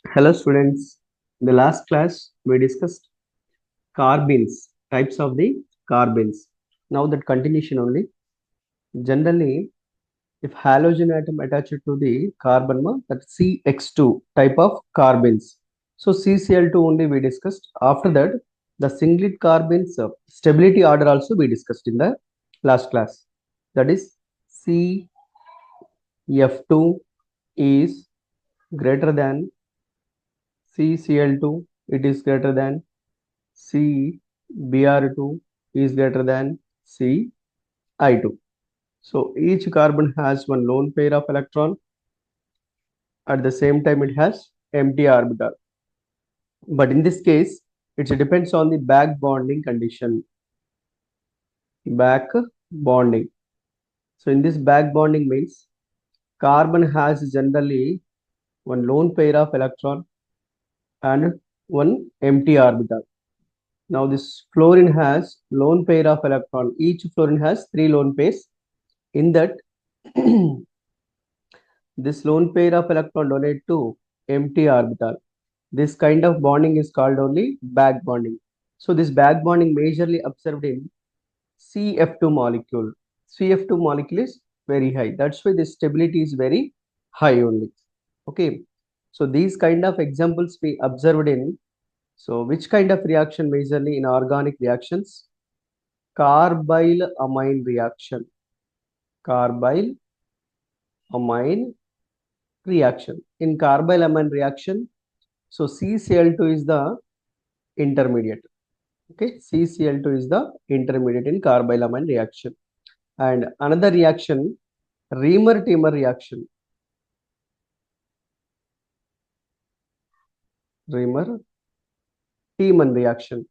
Hello students. In the last class we discussed carbons, types of the carbons. Now that continuation only. Generally, if halogen atom attached to the carbon, that CX2 type of carbons. So CCl2 only we discussed. After that, the singlet carbons stability order also we discussed in the last class. That is CF2 is greater than CCl2. It is greater than CBr2 is greater than CI2. So each carbon has one lone pair of electron. At the same time, it has empty orbital. But in this case, it depends on the back bonding condition. Back bonding. So in this back bonding means carbon has generally one lone pair of electron and one empty orbital. Now this fluorine has lone pair of electron. Each fluorine has three lone pairs. In that, this lone pair of electron donate to empty orbital. This kind of bonding is called only back bonding. So this back bonding majorly observed in CF2 molecule. CF2 molecule is very high. That's why the stability is very high only. Okay. So these kind of examples we observed in. So which kind of reaction majorly in organic reactions? Carbyl amine reaction. Carbyl amine reaction. In carbyl amine reaction, so CCl2 is the intermediate. Okay, CCl2 is the intermediate in carbyl amine reaction. And another reaction, Reamer-Tamer reaction. Reamer-Tamer reaction.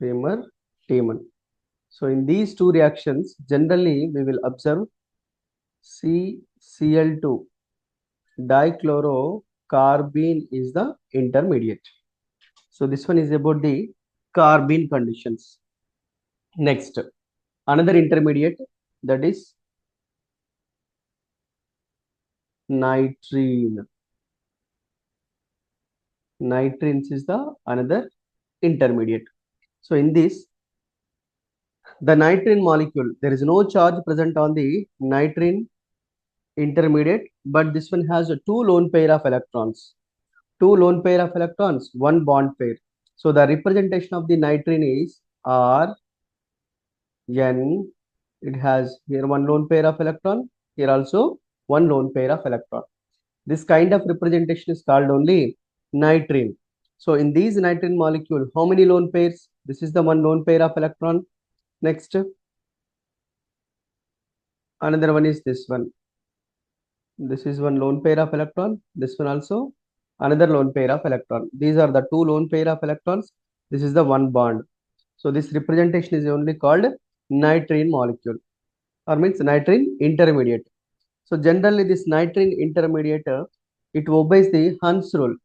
Reamer-Tamer. So in these two reactions, generally we will observe CCl2 dichlorocarbene is the intermediate. So this one is about the carbene conditions. Next, another intermediate, that is nitrene. Nitrene is the another intermediate. So in this, the nitrene molecule, there is no charge present on the nitrene intermediate, but this one has a two lone pair of electrons. Two lone pair of electrons, one bond pair. So the representation of the nitrene is R N. It has here one lone pair of electron, here also one lone pair of electron. This kind of representation is called only nitrene. So in these nitrene molecule, how many lone pairs? This is the one lone pair of electron. Next, another one is this one. This is one lone pair of electron. This one also another lone pair of electron. These are the two lone pair of electrons. This is the one bond. So this representation is only called nitrene molecule, or means nitrene intermediate. So generally this nitrene intermediate, it obeys the Hund's rule.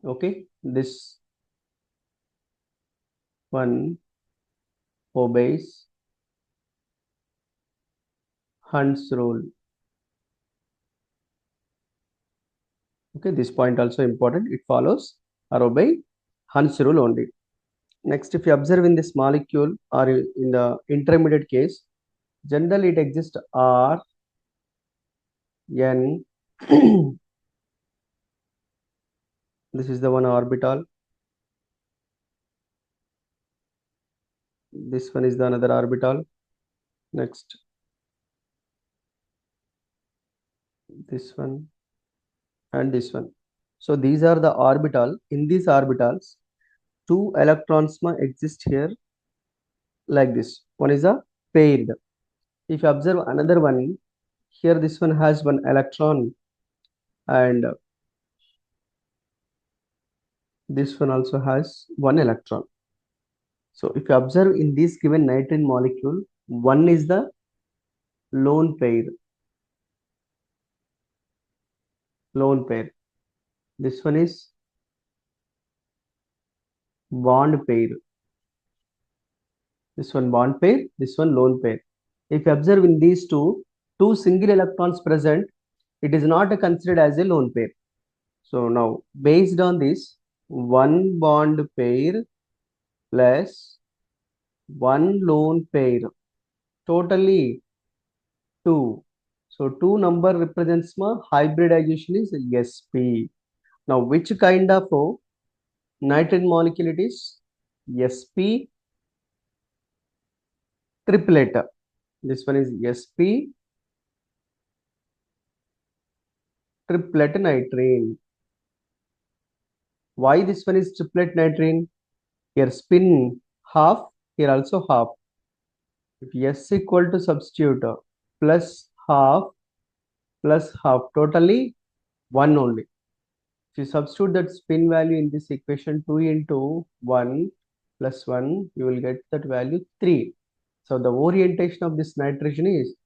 Okay, this one obeys Hund's rule. Okay, this point also important. It follows or obey Hund's rule only. Next, if you observe in this molecule or in the intermediate case, generally it exists R, N. This is the one orbital. This one is the another orbital. Next, this one and this one. So these are the orbital. In these orbitals, two electrons may exist here like this. One is a paired. If you observe another one, here this one has one electron and this one also has one electron. So if you observe in this given nitrogen molecule, one is the lone pair. Lone pair. This one is bond pair. This one bond pair, this one lone pair. If you observe in these two, two single electrons present, It is not considered as a lone pair. So now based on this, one bond pair plus one lone pair, totally two. So two number represents my hybridization is sp. Now which kind of nitrogen molecule it is? Sp triplet. This one is sp triplet nitrene. Why this one is triplet nitrene? Here spin half, here also half. If S equal to substitute plus half, totally 1 only. If you substitute that spin value in this equation, 2 into 1 plus 1, you will get that value 3. So the orientation of this nitrine is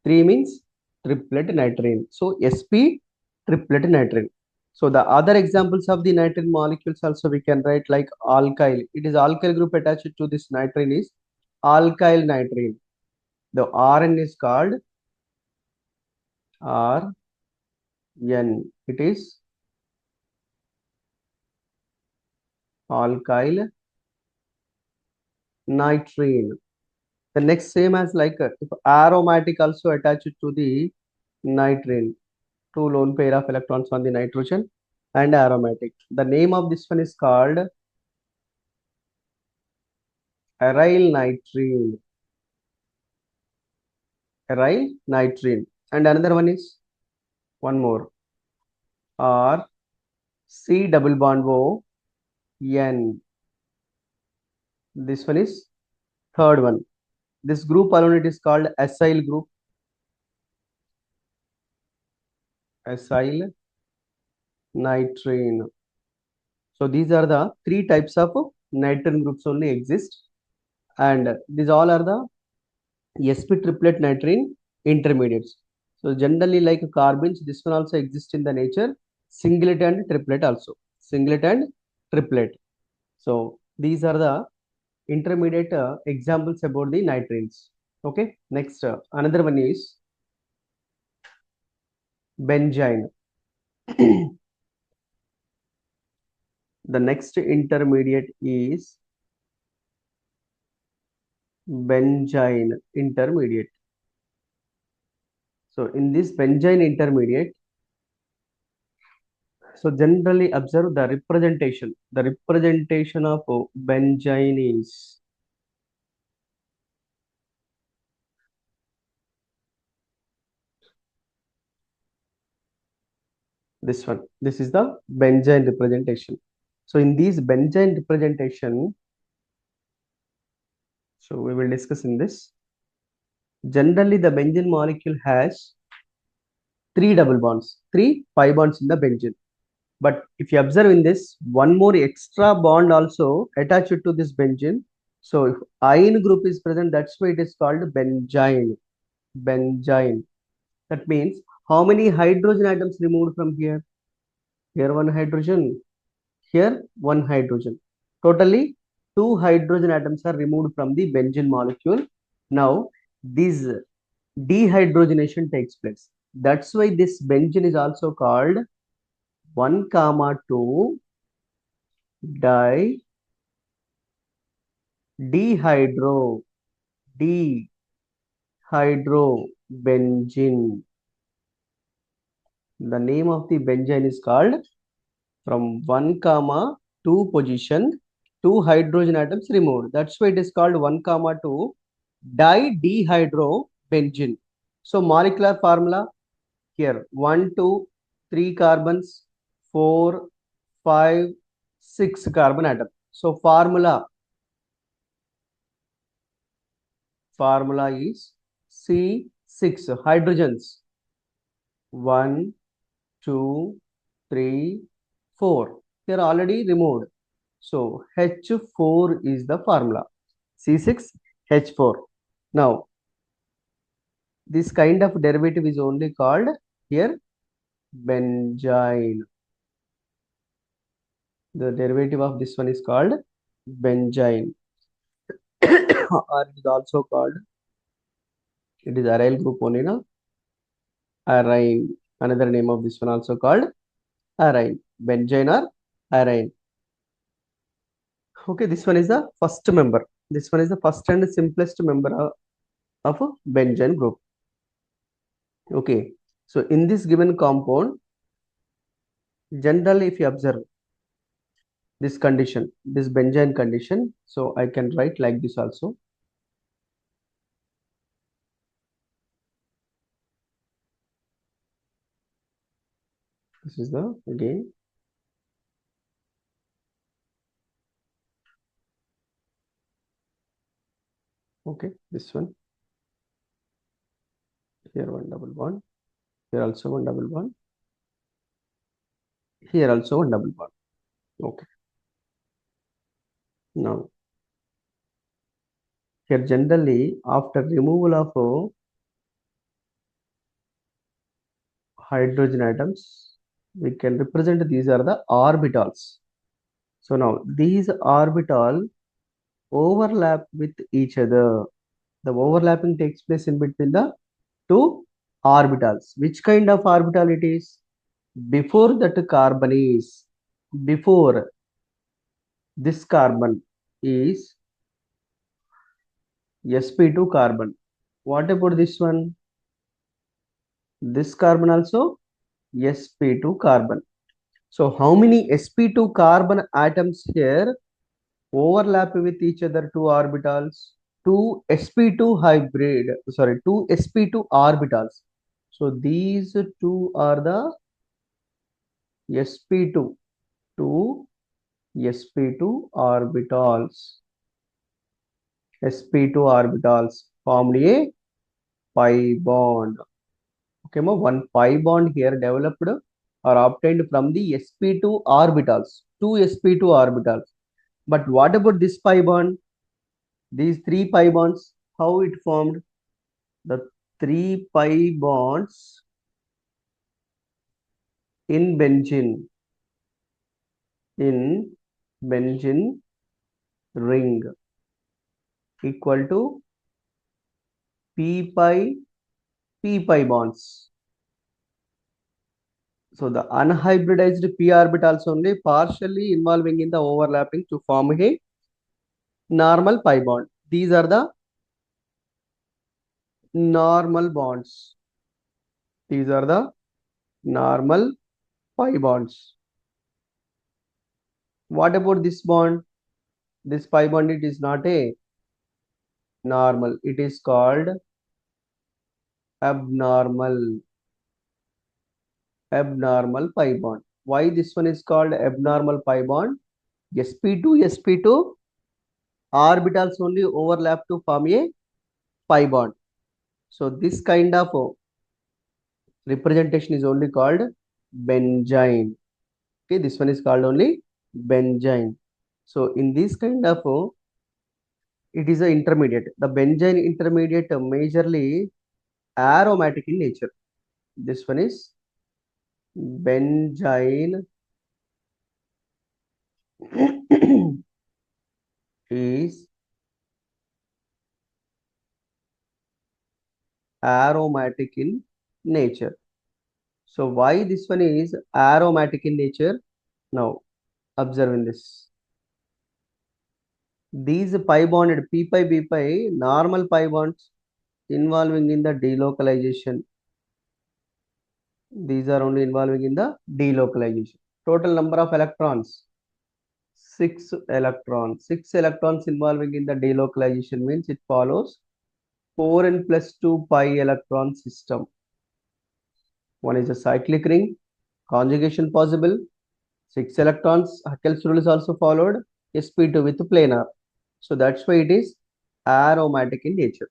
3 means triplet nitrine. So sp triplet nitrine. So the other examples of the nitrine molecules also we can write like alkyl. It is alkyl group attached to this nitrine is alkyl nitrine. The Rn is called Rn. It is alkyl nitrine. The next same as like if aromatic also attached to the nitrine, two lone pair of electrons on the nitrogen and aromatic. The name of this one is called aryl nitrine. Aryl nitrine. And another one is one more. R C double bond O N. This one is third one. This group alone it is called acyl group. Acyl nitrine. So these are the three types of nitrogen groups only exist, and these all are the sp triplet nitrine intermediates. So generally like carbons, this one also exists in the nature, singlet and triplet also. Singlet and triplet. So these are the intermediate examples about the nitrines. Okay, next another one is benzene. The next intermediate is benzene intermediate. So in this benzene intermediate, so generally observe the representation. The representation of benzene is this one. This is the benzene representation. So in this benzene representation, so we will discuss in this. Generally, the benzene molecule has three double bonds, three pi bonds in the benzene. But if you observe in this, one more extra bond also attached to this benzene. So if ion group is present, that's why it is called benzene. Benzene. That means how many hydrogen atoms removed from here? Here one hydrogen, here one hydrogen. Totally two hydrogen atoms are removed from the benzene molecule. Now this dehydrogenation takes place. That's why this benzene is also called 1 comma 2 dehydro dehydrobenzene. The name of the benzene is called from 1 comma 2 position, two hydrogen atoms removed. That's why it is called 1 comma 2 dihydrobenzene. So molecular formula here 1, 2, 3 carbons, 4, 5, 6 carbon atom. So formula is C6 hydrogens 1, 2, 3, 4. They are already removed. So H4 is the formula. C6H4. Now this kind of derivative is only called here benzene. The derivative of this one is called benzene. Or it is also called, it is aryl group only, no? arine. Another name of this one also called arine. Benzene or arine. Okay, this one is the first member. This one is the first and simplest member of a benzene group. Okay, so in this given compound, generally if you observe this condition, this benzene condition, so I can write like this also. This is the again. Okay, this one. Here one double bond. Here also one double bond. Here also one double bond. Okay. Now, here generally after removal of hydrogen atoms, we can represent these are the orbitals. So now these orbital overlap with each other. The overlapping takes place in between the two orbitals. Which kind of orbital it is? Before that carbon is, before this carbon is sp2 carbon. What about this one? This carbon also sp2 carbon. So how many sp2 carbon atoms here overlap with each other two orbitals? Two sp2 hybrid, sorry, two sp2 orbitals. So these two are the sp2, two sp2 orbitals. sp2 orbitals formed a pi bond. Okay, one pi bond here developed or obtained from the sp2 orbitals, two sp2 orbitals. But what about this pi bond? These three pi bonds, how it formed? The three pi bonds in benzene ring equal to p pi bonds. So the unhybridized p orbitals only partially involving in the overlapping to form a normal pi bond. These are the normal bonds. These are the normal pi bonds. What about this bond? This pi bond, it is not a normal. It is called abnormal. Abnormal pi bond. Why this one is called abnormal pi bond? sp2 orbitals only overlap to form a pi bond. So this kind of representation is only called benzene. Okay, this one is called only benzene. So in this kind of it is an intermediate. The benzene intermediate majorly aromatic in nature. This one is benzene is aromatic in nature. So why this one is aromatic in nature? Now observe in this. These pi bonded p pi b pi normal pi bonds involving in the delocalization. These are only involving in the delocalization. Total number of electrons, 6 electrons. 6 electrons involving in the delocalization means it follows 4n plus 2 pi electron system. One is a cyclic ring, conjugation possible, 6 electrons, Huckel's rule is also followed, sp2 with planar. So that's why it is aromatic in nature.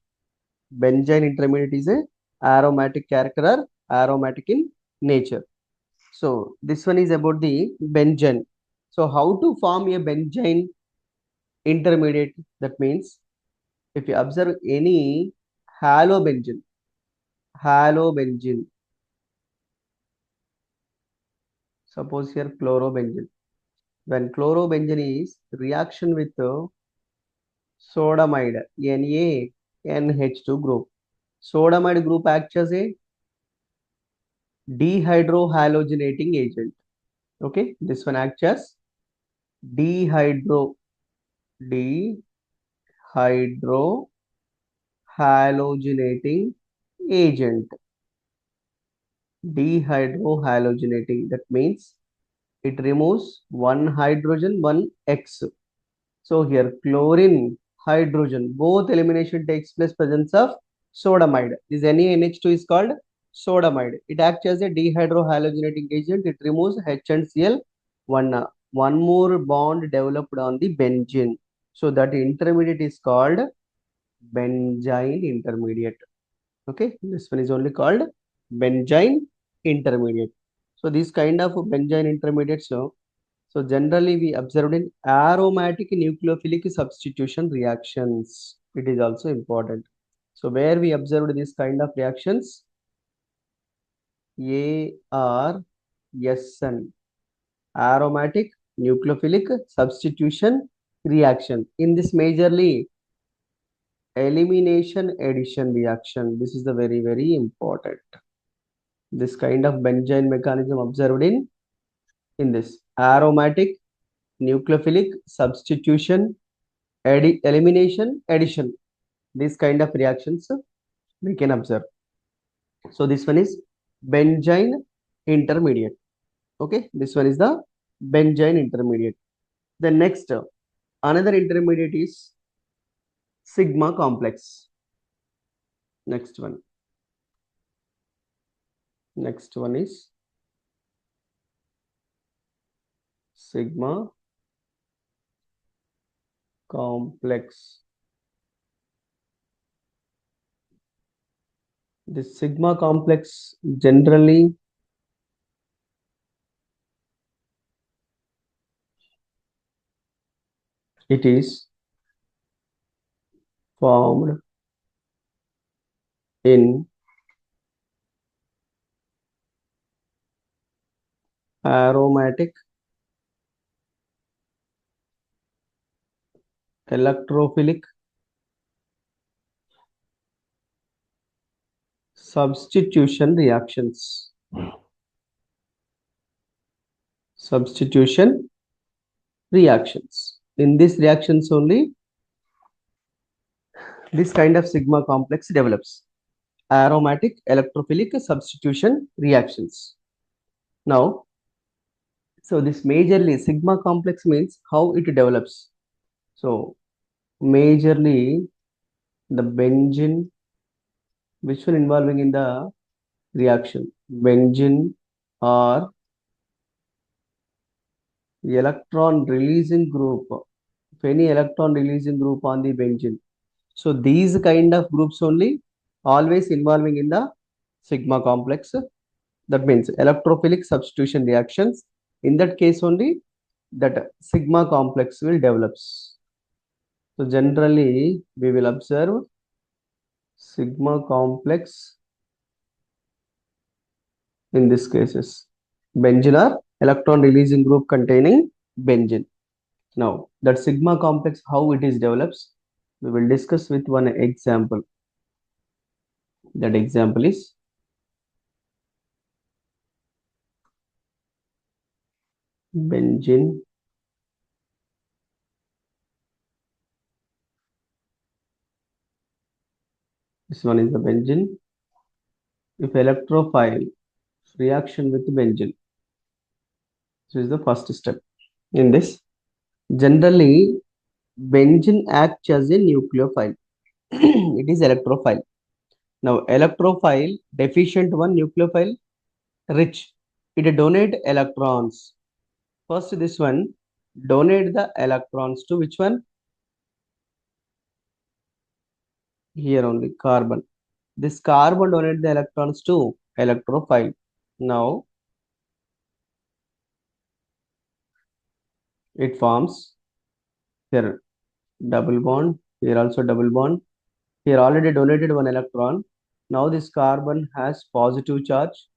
Benzene intermediate is a aromatic character or aromatic in nature. So this one is about the benzene. So how to form a benzene intermediate? That means if you observe any halobenzene, halobenzene, suppose here chlorobenzene. When chlorobenzene is reaction with sodamide, NaNH2 group. Sodamide group acts as a dehydrohalogenating agent. Okay, this one acts as dehydro dehydrohalogenating agent. Dehydrohalogenating, that means it removes one hydrogen, one X. So here chlorine, hydrogen, both elimination takes place presence of sodamide. This NaNH2 is called sodamide. It acts as a dehydrohalogenating agent. It removes H and Cl. One more bond developed on the benzene. So that intermediate is called benzyne intermediate. Okay, this one is only called benzyne intermediate. So these kind of benzyne intermediates, so generally we observed in aromatic nucleophilic substitution reactions. It is also important. So where we observed this kind of reactions, ARSN, aromatic nucleophilic substitution reaction. In this majorly elimination addition reaction. This is the very important. This kind of benzyne mechanism observed in this aromatic nucleophilic substitution elimination addition. These kind of reactions we can observe. So this one is benzyne intermediate. Okay, this one is the benzyne intermediate. The next another intermediate is sigma complex. Next one. Next one is sigma complex. This sigma complex generally it is formed in aromatic electrophilic substitution reactions. Substitution reactions. In these reactions only, this kind of sigma complex develops. Aromatic electrophilic substitution reactions. Now, so this majorly sigma complex means how it develops. So, majorly the benzene, which one involving in the reaction? Benzene or electron releasing group. If any electron releasing group on the benzene. So these kind of groups only always involving in the sigma complex. That means electrophilic substitution reactions. In that case only that sigma complex will develops. So generally we will observe sigma complex in these cases. Benzene or electron releasing group containing benzene. Now that sigma complex how it is develops, we will discuss with one example. That example is benzene. This one is the benzene. If electrophile reaction with benzene, this is the first step. In this, generally benzene acts as a nucleophile. It is electrophile. Now electrophile deficient one, nucleophile rich. It donate electrons. First this one donate the electrons to which one? Here only carbon. This carbon donate the electrons to electrophile. Now it forms here double bond, here also double bond. Here already donated one electron. Now this carbon has positive charge.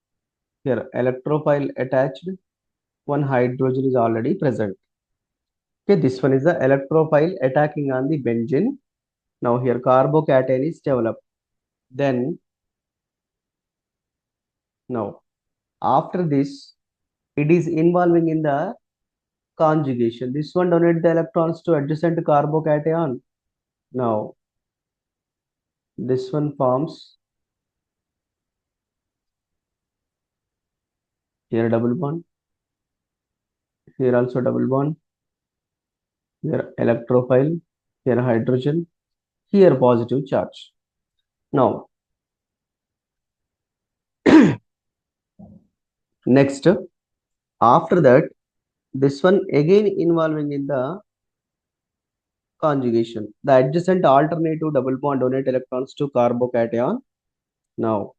Here electrophile attached. One hydrogen is already present. Okay, this one is the electrophile attacking on the benzene. Now here carbocation is developed. Then now After this, it is involving in the conjugation. This one donate the electrons to adjacent carbocation. Now, this one forms here double bond, here also double bond, here electrophile, here hydrogen, here positive charge. Now, next, after that, this one again involving in the conjugation. The adjacent alternative double bond donate electrons to carbocation. Now,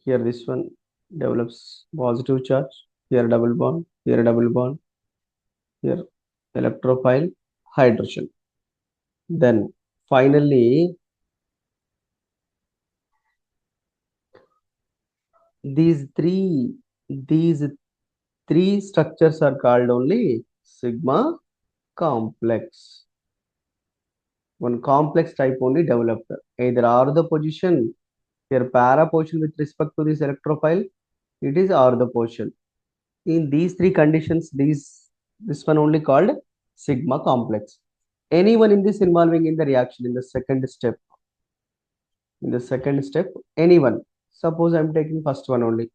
here this one develops positive charge, here double bond, here electrophile, hydrogen. Then finally, these three these three structures are called only sigma complex. One complex type only developed. Either ortho position, here para position with respect to this electrophile, it is ortho position. In these three conditions, this one only called sigma complex. Anyone in this involving in the reaction in the second step. In the second step, anyone. Suppose I am taking first one only.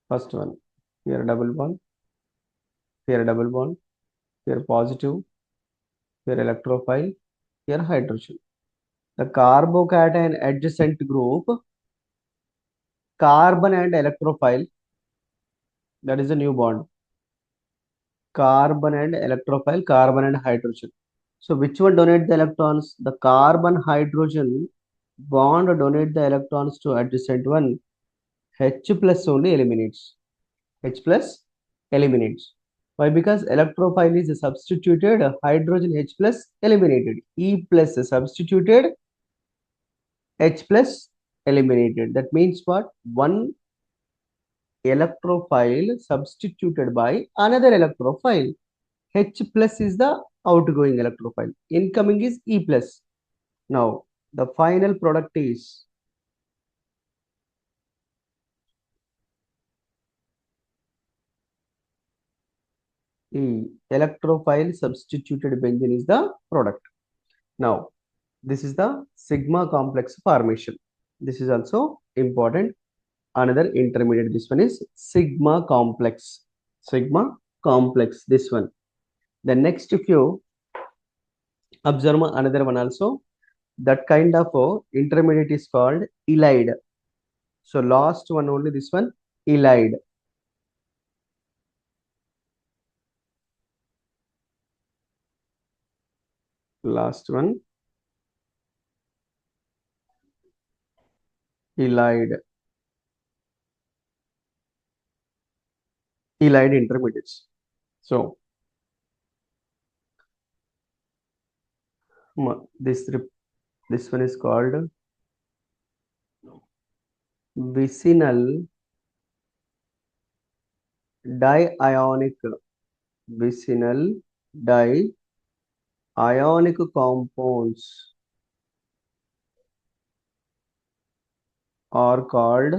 First one. Here double bond. Here double bond. Here positive. Here electrophile. Here hydrogen. The carbocation adjacent group, carbon and electrophile, that is a new bond. Carbon and electrophile, carbon and hydrogen. So which one donate the electrons? The carbon hydrogen bond donate the electrons to adjacent one. H plus only eliminates. H plus eliminates. Why? Because electrophile is substituted, hydrogen H plus eliminated. E plus substituted, H plus eliminated. That means what? One electrophile substituted by another electrophile. H plus is the outgoing electrophile. Incoming is E plus. Now, the final product is E. Electrophile substituted benzene is the product. Now, this is the sigma complex formation. This is also important. Another intermediate, this one is sigma complex. Sigma complex, this one. The next, if you observe another one also, that kind of intermediate is called ylide. So last one only, this one ylide. Last one ylide. Ylide intermediates. So this one is called vicinal diionic. Vicinal diionic compounds are called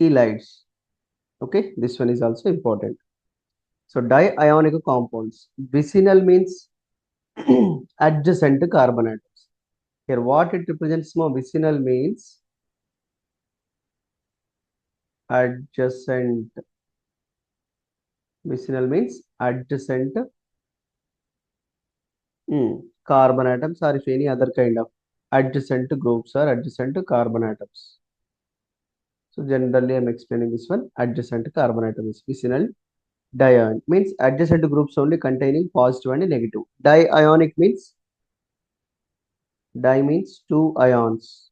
ylides. Okay, this one is also important. So diionic compounds. Vicinal means adjacent carbon atoms. Here what it represents more, vicinal means adjacent. Vicinal means adjacent carbon atoms, or if any other kind of adjacent groups or adjacent carbon atoms. So generally I'm explaining this one. Adjacent carbon atoms. Vicinal diion means adjacent groups only containing positive and negative. Diionic means di means two ions.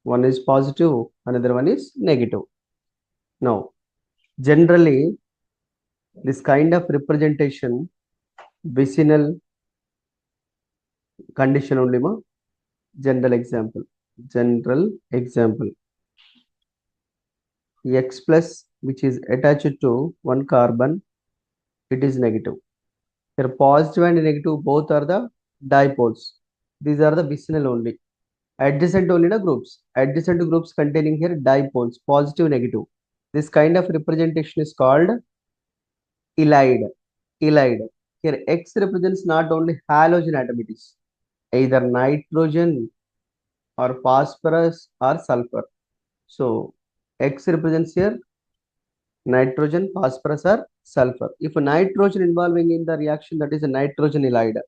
One is positive, another one is negative. Now, generally, this kind of representation, vicinal condition only, ma. General example. General example. X plus, which is attached to one carbon, it is negative. Here positive and negative both are the dipoles. These are the vicinal only. Adjacent only the groups. Adjacent groups containing here dipoles, positive, negative. This kind of representation is called ylide. Ylide. Here X represents not only halogen atom, it is either nitrogen or phosphorus or sulfur. So X represents here nitrogen, phosphorus or sulfur. If a nitrogen involving in the reaction, that is a nitrogen ylide.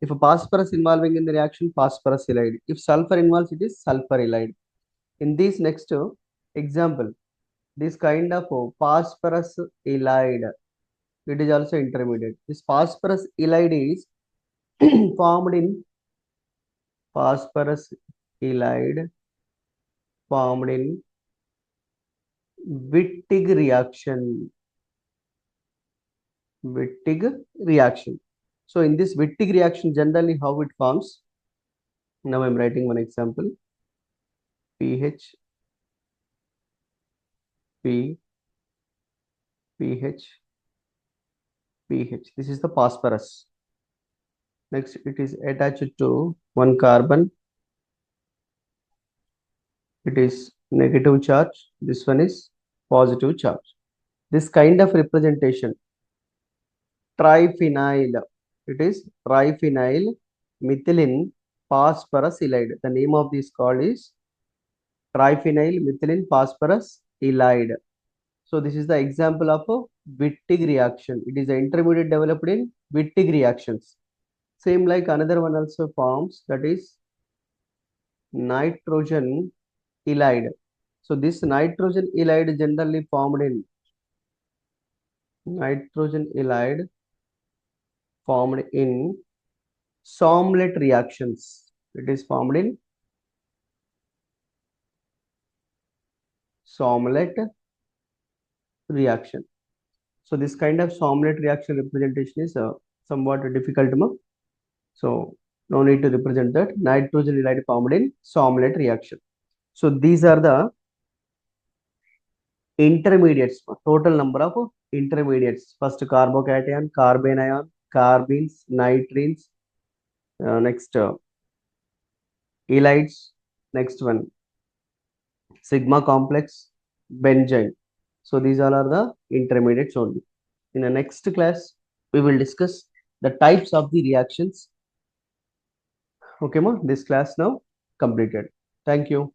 If a phosphorus involving in the reaction, phosphorus ylide. If sulfur involves, it is sulfur ylide. In this next example, this kind of phosphorus ylide, it is also intermediate. This phosphorus ylide is formed in phosphorus ylide formed in Wittig reaction. Wittig reaction. So in this Wittig reaction, generally how it forms? Now I'm writing one example. pH, P, pH, pH. This is the phosphorus. Next, it is attached to one carbon. It is negative charge. This one is positive charge. This kind of representation, triphenyl. It is triphenyl methylene phosphorus ylide. The name of this called is triphenyl methylene phosphorus ylide. So this is the example of a Wittig reaction. It is an intermediate developed in Wittig reactions. Same like another one also forms, that is nitrogen ylide. So this nitrogen ylide generally formed in nitrogen ylide formed in Somlet reactions. It is formed in Somlet reaction. So this kind of Somlet reaction representation is somewhat difficult. So no need to represent that. Nitrogen ylide formed in Somlet reaction. So these are the intermediates. Total number of intermediates. First carbocation, carbanion, carbenes, nitrines. Next ylides. Next one sigma complex, benzene. So these all are the intermediates only. In the next class, we will discuss the types of the reactions. Okay, ma, this class now completed. Thank you.